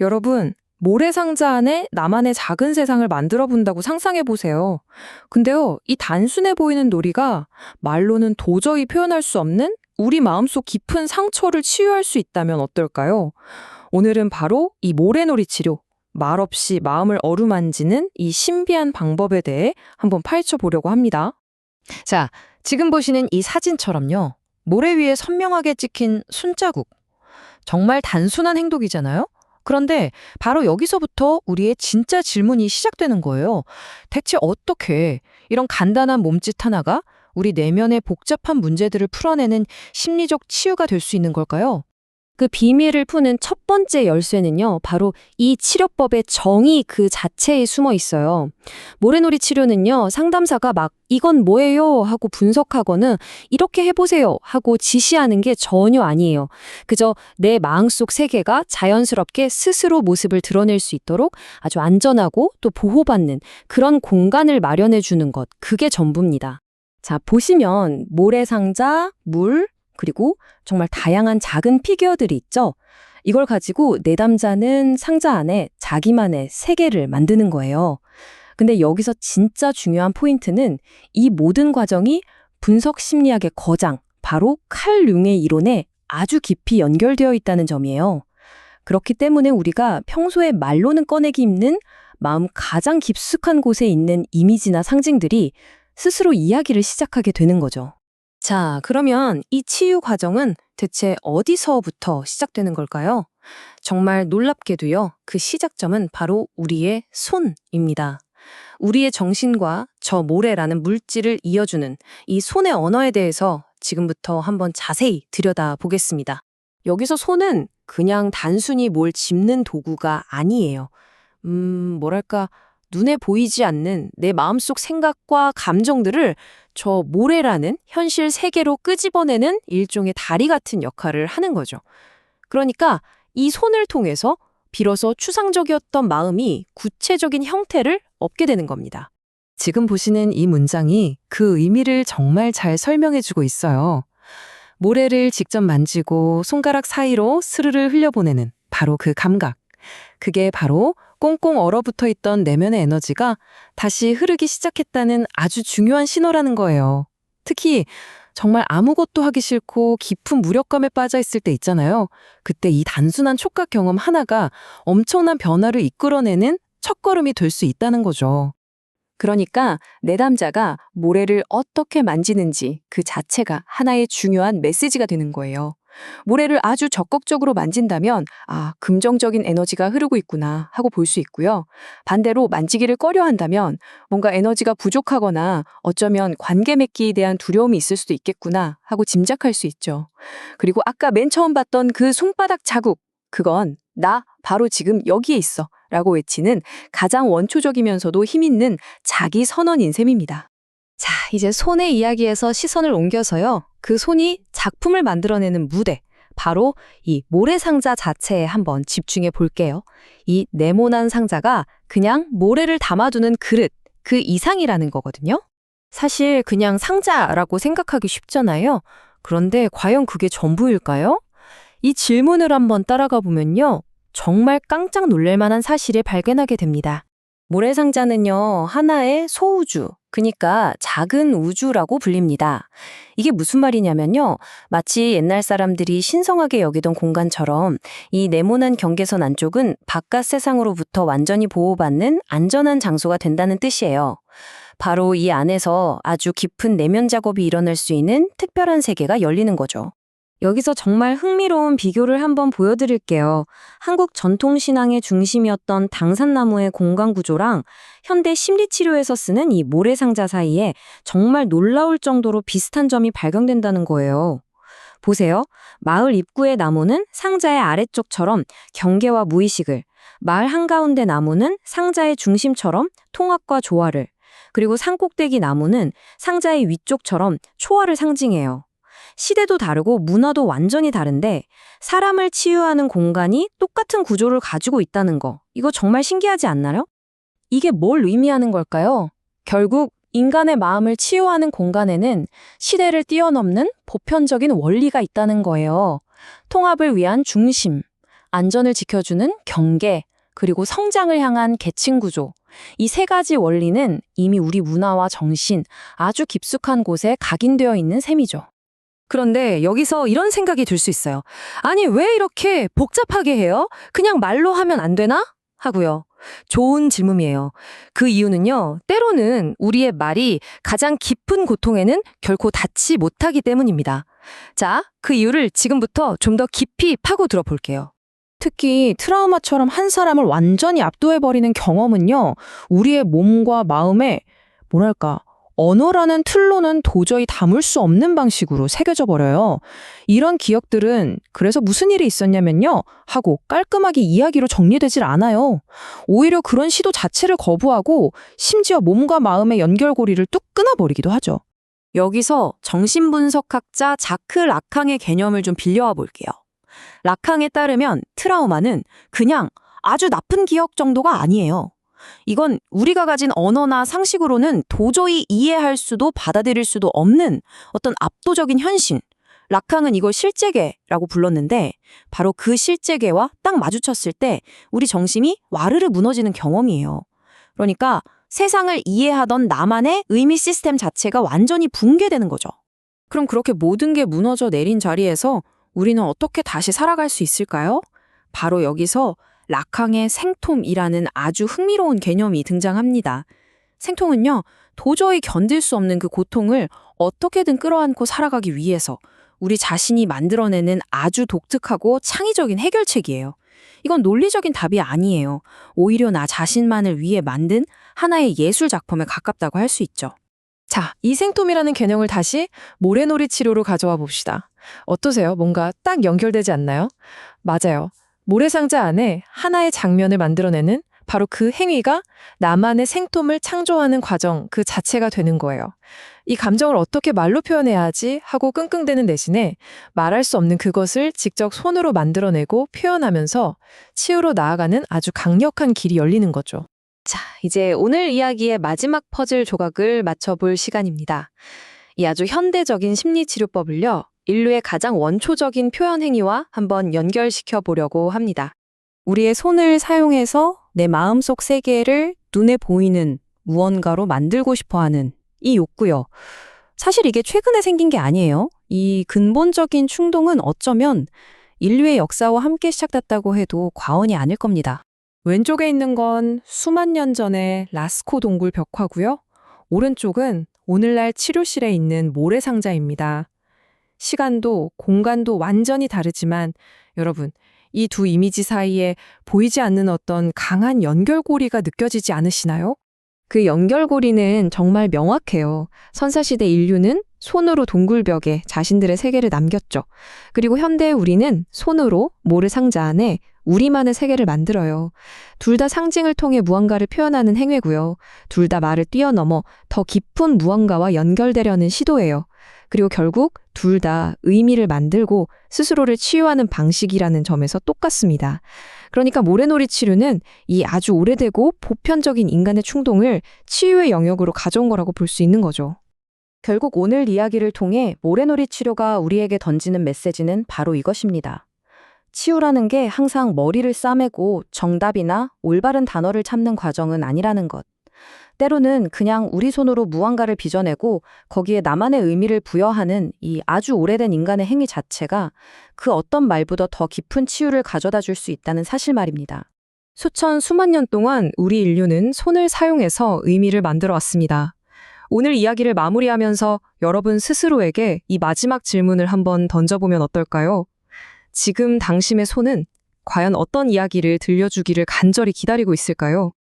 여러분, 모래상자 안에 나만의 작은 세상을 만들어 본다고 상상해 보세요. 근데요, 이 단순해 보이는 놀이가 말로는 도저히 표현할 수 없는 우리 마음속 깊은 상처를 치유할 수 있다면 어떨까요? 오늘은 바로 이 모래놀이 치료, 말없이 마음을 어루만지는 이 신비한 방법에 대해 한번 파헤쳐 보려고 합니다. 자, 지금 보시는 이 사진처럼요. 모래 위에 선명하게 찍힌 손자국. 정말 단순한 행동이잖아요? 그런데 바로 여기서부터 우리의 진짜 질문이 시작되는 거예요. 대체 어떻게 이런 간단한 몸짓 하나가 우리 내면의 복잡한 문제들을 풀어내는 심리적 치유가 될 수 있는 걸까요? 그 비밀을 푸는 첫 번째 열쇠는요, 바로 이 치료법의 정의 그 자체에 숨어 있어요. 모래놀이 치료는요, 상담사가 막 이건 뭐예요? 하고 분석하거나 이렇게 해보세요 하고 지시하는 게 전혀 아니에요. 그저 내 마음속 세계가 자연스럽게 스스로 모습을 드러낼 수 있도록 아주 안전하고 또 보호받는 그런 공간을 마련해 주는 것, 그게 전부입니다. 자, 보시면 모래상자, 물, 그리고 정말 다양한 작은 피규어들이 있죠. 이걸 가지고 내담자는 상자 안에 자기만의 세계를 만드는 거예요. 근데 여기서 진짜 중요한 포인트는 이 모든 과정이 분석 심리학의 거장, 바로 칼 융의 이론에 아주 깊이 연결되어 있다는 점이에요. 그렇기 때문에 우리가 평소에 말로는 꺼내기 힘든 마음 가장 깊숙한 곳에 있는 이미지나 상징들이 스스로 이야기를 시작하게 되는 거죠. 자, 그러면 이 치유 과정은 대체 어디서부터 시작되는 걸까요? 정말 놀랍게도요, 그 시작점은 바로 우리의 손입니다. 우리의 정신과 저 모래라는 물질을 이어주는 이 손의 언어에 대해서 지금부터 한번 자세히 들여다보겠습니다. 여기서 손은 그냥 단순히 뭘 짚는 도구가 아니에요. 뭐랄까, 눈에 보이지 않는 내 마음속 생각과 감정들을 저 모래라는 현실 세계로 끄집어내는 일종의 다리 같은 역할을 하는 거죠. 그러니까 이 손을 통해서 비로소 추상적이었던 마음이 구체적인 형태를 얻게 되는 겁니다. 지금 보시는 이 문장이 그 의미를 정말 잘 설명해주고 있어요. 모래를 직접 만지고 손가락 사이로 스르르 흘려보내는 바로 그 감각. 그게 바로 꽁꽁 얼어붙어 있던 내면의 에너지가 다시 흐르기 시작했다는 아주 중요한 신호라는 거예요. 특히 정말 아무것도 하기 싫고 깊은 무력감에 빠져 있을 때 있잖아요. 그때 이 단순한 촉각 경험 하나가 엄청난 변화를 이끌어내는 첫걸음이 될 수 있다는 거죠. 그러니까 내담자가 모래를 어떻게 만지는지 그 자체가 하나의 중요한 메시지가 되는 거예요. 모래를 아주 적극적으로 만진다면 긍정적인 에너지가 흐르고 있구나 하고 볼 수 있고요. 반대로 만지기를 꺼려 한다면 뭔가 에너지가 부족하거나 어쩌면 관계 맺기에 대한 두려움이 있을 수도 있겠구나 하고 짐작할 수 있죠. 그리고 아까 맨 처음 봤던 그 손바닥 자국, 그건 나 바로 지금 여기에 있어 라고 외치는 가장 원초적이면서도 힘있는 자기 선언인 셈입니다. 자, 이제 손의 이야기에서 시선을 옮겨서요. 그 손이 작품을 만들어내는 무대, 바로 이 모래상자 자체에 한번 집중해 볼게요. 이 네모난 상자가 그냥 모래를 담아두는 그릇, 그 이상이라는 거거든요. 사실 그냥 상자라고 생각하기 쉽잖아요. 그런데 과연 그게 전부일까요? 이 질문을 한번 따라가 보면요. 정말 깜짝 놀랄 만한 사실을 발견하게 됩니다. 모래상자는요, 하나의 소우주, 그러니까 작은 우주라고 불립니다. 이게 무슨 말이냐면요, 마치 옛날 사람들이 신성하게 여기던 공간처럼 이 네모난 경계선 안쪽은 바깥 세상으로부터 완전히 보호받는 안전한 장소가 된다는 뜻이에요. 바로 이 안에서 아주 깊은 내면 작업이 일어날 수 있는 특별한 세계가 열리는 거죠. 여기서 정말 흥미로운 비교를 한번 보여드릴게요. 한국 전통신앙의 중심이었던 당산나무의 공간 구조랑 현대 심리치료에서 쓰는 이 모래상자 사이에 정말 놀라울 정도로 비슷한 점이 발견된다는 거예요. 보세요. 마을 입구의 나무는 상자의 아래쪽처럼 경계와 무의식을, 마을 한가운데 나무는 상자의 중심처럼 통합과 조화를, 그리고 산꼭대기 나무는 상자의 위쪽처럼 초화를 상징해요. 시대도 다르고 문화도 완전히 다른데 사람을 치유하는 공간이 똑같은 구조를 가지고 있다는 거, 이거 정말 신기하지 않나요? 이게 뭘 의미하는 걸까요? 결국 인간의 마음을 치유하는 공간에는 시대를 뛰어넘는 보편적인 원리가 있다는 거예요. 통합을 위한 중심, 안전을 지켜주는 경계, 그리고 성장을 향한 계층 구조. 이 세 가지 원리는 이미 우리 문화와 정신, 아주 깊숙한 곳에 각인되어 있는 셈이죠. 그런데 여기서 이런 생각이 들 수 있어요. 아니, 왜 이렇게 복잡하게 해요? 그냥 말로 하면 안 되나? 하고요. 좋은 질문이에요. 그 이유는요, 때로는 우리의 말이 가장 깊은 고통에는 결코 닿지 못하기 때문입니다. 자, 그 이유를 지금부터 좀 더 깊이 파고 들어볼게요. 특히 트라우마처럼 한 사람을 완전히 압도해버리는 경험은요, 우리의 몸과 마음에 뭐랄까, 언어라는 틀로는 도저히 담을 수 없는 방식으로 새겨져 버려요. 이런 기억들은 그래서 무슨 일이 있었냐면요 하고 깔끔하게 이야기로 정리되질 않아요. 오히려 그런 시도 자체를 거부하고 심지어 몸과 마음의 연결고리를 뚝 끊어버리기도 하죠. 여기서 정신분석학자 자크 라캉의 개념을 좀 빌려와 볼게요. 라캉에 따르면 트라우마는 그냥 아주 나쁜 기억 정도가 아니에요. 이건 우리가 가진 언어나 상식으로는 도저히 이해할 수도 받아들일 수도 없는 어떤 압도적인 현실. 라캉은 이걸 실제계라고 불렀는데 바로 그 실제계와 딱 마주쳤을 때 우리 정신이 와르르 무너지는 경험이에요. 그러니까 세상을 이해하던 나만의 의미 시스템 자체가 완전히 붕괴되는 거죠. 그럼 그렇게 모든 게 무너져 내린 자리에서 우리는 어떻게 다시 살아갈 수 있을까요? 바로 여기서 라캉의 생톰이라는 아주 흥미로운 개념이 등장합니다. 생통은요, 도저히 견딜 수 없는 그 고통을 어떻게든 끌어안고 살아가기 위해서 우리 자신이 만들어내는 아주 독특하고 창의적인 해결책이에요. 이건 논리적인 답이 아니에요. 오히려 나 자신만을 위해 만든 하나의 예술 작품에 가깝다고 할 수 있죠. 자, 이 생톰이라는 개념을 다시 모래놀이 치료로 가져와 봅시다. 어떠세요? 뭔가 딱 연결되지 않나요? 맞아요. 모래상자 안에 하나의 장면을 만들어내는 바로 그 행위가 나만의 생톰을 창조하는 과정 그 자체가 되는 거예요. 이 감정을 어떻게 말로 표현해야 하지 하고 끙끙대는 대신에 말할 수 없는 그것을 직접 손으로 만들어내고 표현하면서 치유로 나아가는 아주 강력한 길이 열리는 거죠. 자, 이제 오늘 이야기의 마지막 퍼즐 조각을 맞춰볼 시간입니다. 이 아주 현대적인 심리치료법을요, 인류의 가장 원초적인 표현 행위와 한번 연결시켜 보려고 합니다. 우리의 손을 사용해서 내 마음속 세계를 눈에 보이는 무언가로 만들고 싶어 하는 이 욕구요. 사실 이게 최근에 생긴 게 아니에요. 이 근본적인 충동은 어쩌면 인류의 역사와 함께 시작됐다고 해도 과언이 아닐 겁니다. 왼쪽에 있는 건 수만 년 전의 라스코 동굴 벽화고요. 오른쪽은 오늘날 치료실에 있는 모래상자입니다. 시간도 공간도 완전히 다르지만 여러분, 이 두 이미지 사이에 보이지 않는 어떤 강한 연결고리가 느껴지지 않으시나요? 그 연결고리는 정말 명확해요. 선사시대 인류는 손으로 동굴벽에 자신들의 세계를 남겼죠. 그리고 현대 우리는 손으로 모래상자 안에 우리만의 세계를 만들어요. 둘 다 상징을 통해 무언가를 표현하는 행위고요. 둘 다 말을 뛰어넘어 더 깊은 무언가와 연결되려는 시도예요. 그리고 결국 둘 다 의미를 만들고 스스로를 치유하는 방식이라는 점에서 똑같습니다. 그러니까 모래놀이 치료는 이 아주 오래되고 보편적인 인간의 충동을 치유의 영역으로 가져온 거라고 볼 수 있는 거죠. 결국 오늘 이야기를 통해 모래놀이 치료가 우리에게 던지는 메시지는 바로 이것입니다. 치유라는 게 항상 머리를 싸매고 정답이나 올바른 단어를 찾는 과정은 아니라는 것. 때로는 그냥 우리 손으로 무언가를 빚어내고 거기에 나만의 의미를 부여하는 이 아주 오래된 인간의 행위 자체가 그 어떤 말보다 더 깊은 치유를 가져다 줄 수 있다는 사실 말입니다. 수만 년 동안 우리 인류는 손을 사용해서 의미를 만들어 왔습니다. 오늘 이야기를 마무리하면서 여러분 스스로에게 이 마지막 질문을 한번 던져보면 어떨까요? 지금 당신의 손은 과연 어떤 이야기를 들려주기를 간절히 기다리고 있을까요?